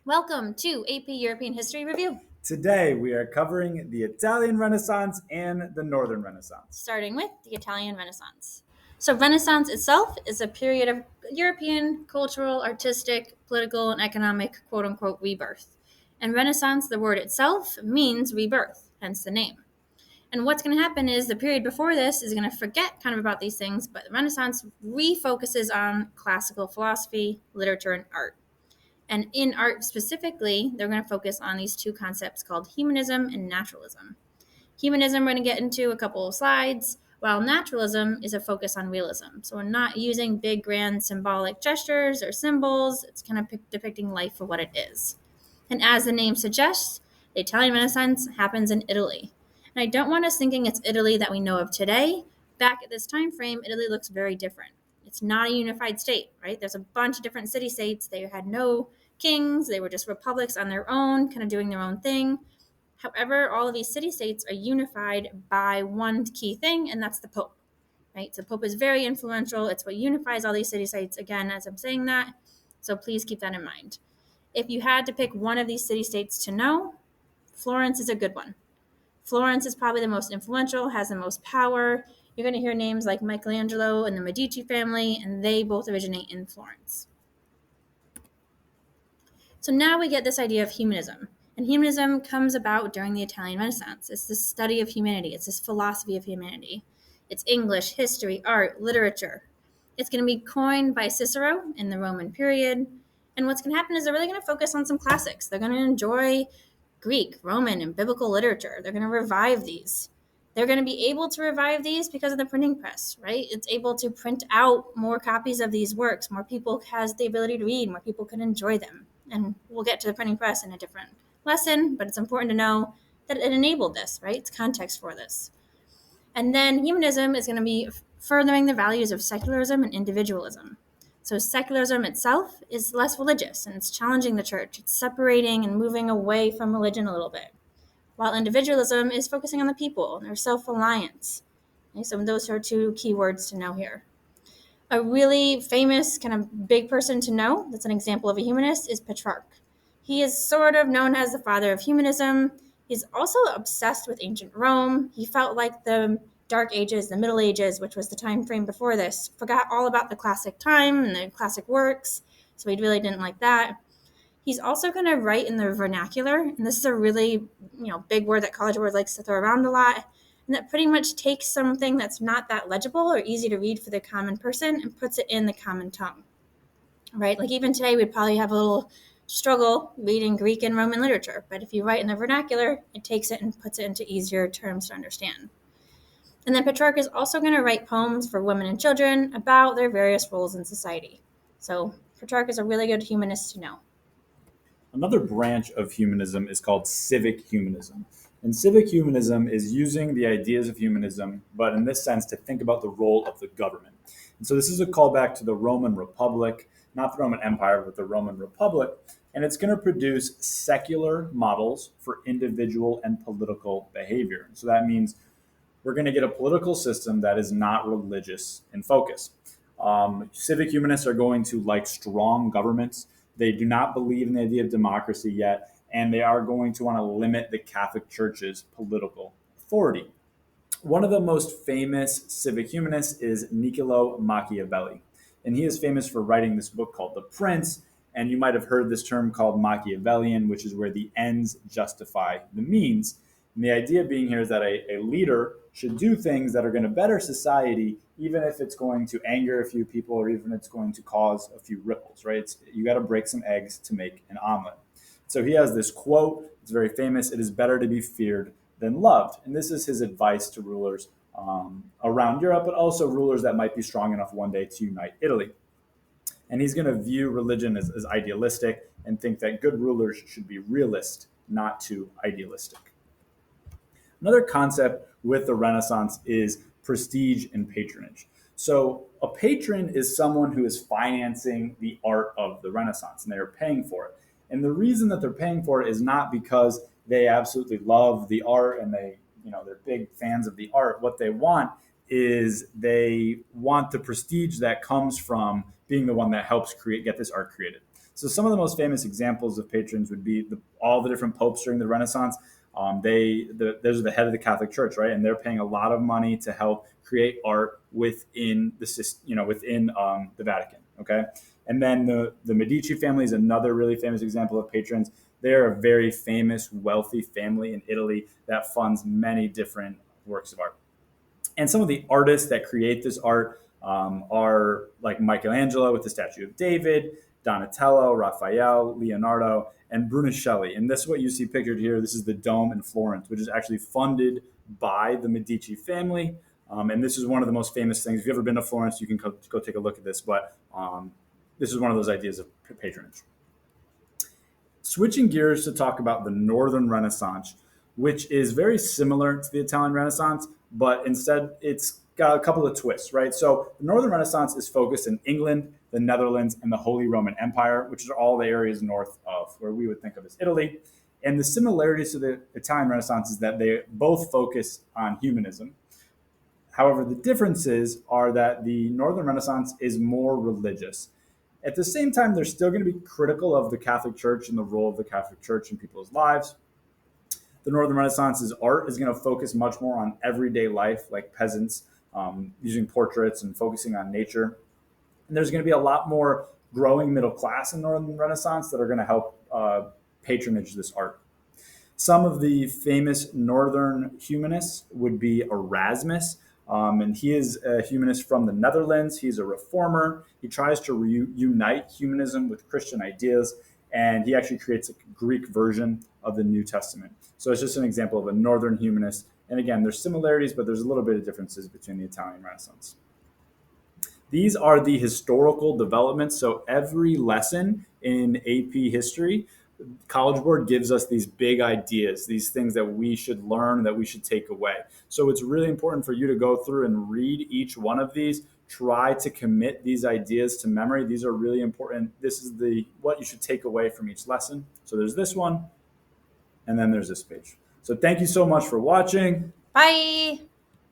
Welcome to AP European History Review, Today we are covering the Italian Renaissance and the Northern Renaissance. starting with the Italian Renaissance. So, Renaissance itself is a period of European cultural, artistic, political, and economic quote unquote rebirth. And Renaissance, the word itself, means rebirth, hence the name. And what's going to happen is the period before this is going to forget kind of about these things, but the Renaissance refocuses on classical philosophy, literature, and art. And in art specifically, they're going to focus on these two concepts called humanism and naturalism. Humanism, we're going to get into a couple of slides, while naturalism is a focus on realism. So we're not using big, grand, symbolic gestures or symbols. It's kind of depicting life for what it is. And as the name suggests, the Italian Renaissance happens in Italy. And I don't want us thinking it's Italy that we know of today. Back at this time frame, Italy looks very different. It's not a unified state, right? There's a bunch of different city states. They had no kings. They were just republics on their own, kind of doing their own thing. However, all of these city states are unified by one key thing, and that's the Pope, right? So Pope is very influential. It's what unifies all these city states, again, as I'm saying that. So please keep that in mind. If you had to pick one of these city states to know, Florence is a good one. Florence is probably the most influential, has the most power. You're going to hear names like Michelangelo and the Medici family, and they both originate in Florence. So now we get this idea of humanism. And humanism comes about during the Italian Renaissance. It's this study of humanity, it's this philosophy of humanity. It's English, history, art, literature. It's going to be coined by Cicero in the Roman period. And what's going to happen is they're really going to focus on some classics. They're going to enjoy Greek, Roman, and biblical literature. They're going to revive these. They're going to be able to revive these because of the printing press, right? It's able to print out more copies of these works. More people has the ability to read. More people can enjoy them. And we'll get to the printing press in a different lesson, but it's important to know that it enabled this, right? It's context for this. And then humanism is going to be furthering the values of secularism and individualism. So secularism itself is less religious and it's challenging the church. It's separating and moving away from religion a little bit. While individualism is focusing on the people and their self-reliance. Okay, so those are two key words to know here. A really famous, kind of big person to know that's an example of a humanist is Petrarch. He is sort of known as the father of humanism. He's also obsessed with ancient Rome. He felt like the Dark Ages, the Middle Ages, which was the time frame before this, forgot all about the classic time and the classic works, so he really didn't like that. He's also going to write in the vernacular, and this is a really big word that College Board likes to throw around a lot, and that pretty much takes something that's not that legible or easy to read for the common person and puts it in the common tongue, right? Like even today, we'd probably have a little struggle reading Greek and Roman literature, but if you write in the vernacular, it takes it and puts it into easier terms to understand. And then Petrarch is also going to write poems for women and children about their various roles in society. So Petrarch is a really good humanist to know. Another branch of humanism is called civic humanism. And civic humanism is using the ideas of humanism, but in this sense, to think about the role of the government. And so this is a callback to the Roman Republic, not the Roman Empire, but the Roman Republic. And it's going to produce secular models for individual and political behavior. So that means we're going to get a political system that is not religious in focus. Civic humanists are going to like strong governments. They do not believe in the idea of democracy yet, and they are going to want to limit the Catholic Church's political authority. One of the most famous civic humanists is Niccolo Machiavelli, and he is famous for writing this book called The Prince. And you might have heard this term called Machiavellian, which is where the ends justify the means. And the idea being here is that a leader should do things that are going to better society, even if it's going to anger a few people or even if it's going to cause a few ripples, right? You got to break some eggs to make an omelet. So he has this quote, it's very famous: "It is better to be feared than loved." And this is his advice to rulers around Europe, but also rulers that might be strong enough one day to unite Italy. And he's going to view religion as idealistic and think that good rulers should be realist, not too idealistic. Another concept with the Renaissance is prestige and patronage. So, a patron is someone who is financing the art of the Renaissance and they are paying for it. And the reason that they're paying for it is not because they absolutely love the art and they're big fans of the art. What they want is they want the prestige that comes from being the one that helps get this art created. So some of the most famous examples of patrons would be all the different popes during the Renaissance. Those are the head of the Catholic Church, right? And they're paying a lot of money to help create art within the Vatican. Okay, and then the Medici family is another really famous example of patrons. They're a very famous, wealthy family in Italy that funds many different works of art. And some of the artists that create this art are like Michelangelo with the statue of David, Donatello, Raphael, Leonardo, and Brunelleschi. And this is what you see pictured here. This is the dome in Florence, which is actually funded by the Medici family. And this is one of the most famous things. If you've ever been to Florence, you can go take a look at this. But this is one of those ideas of patronage. Switching gears to talk about the Northern Renaissance, which is very similar to the Italian Renaissance, but instead it's got a couple of twists, right? So the Northern Renaissance is focused in England, the Netherlands, and the Holy Roman Empire, which are all the areas north of where we would think of as Italy. And the similarities to the Italian Renaissance is that they both focus on humanism. However, the differences are that the Northern Renaissance is more religious. At the same time, they're still going to be critical of the Catholic Church and the role of the Catholic Church in people's lives. The Northern Renaissance's art is going to focus much more on everyday life, like peasants, using portraits and focusing on nature. And there's going to be a lot more growing middle class in Northern Renaissance that are going to help patronage this art. Some of the famous Northern humanists would be Erasmus. And he is a humanist from the Netherlands. He's a reformer. He tries to unite humanism with Christian ideas, and he actually creates a Greek version of the New Testament. So it's just an example of a Northern humanist. And again, there's similarities, but there's a little bit of differences between the Italian Renaissance. These are the historical developments. So every lesson in AP history, College Board gives us these big ideas, these things that we should learn, that we should take away. So it's really important for you to go through and read each one of these. Try to commit these ideas to memory. These are really important. This is what you should take away from each lesson. So there's this one, and then there's this page. So thank you so much for watching. Bye.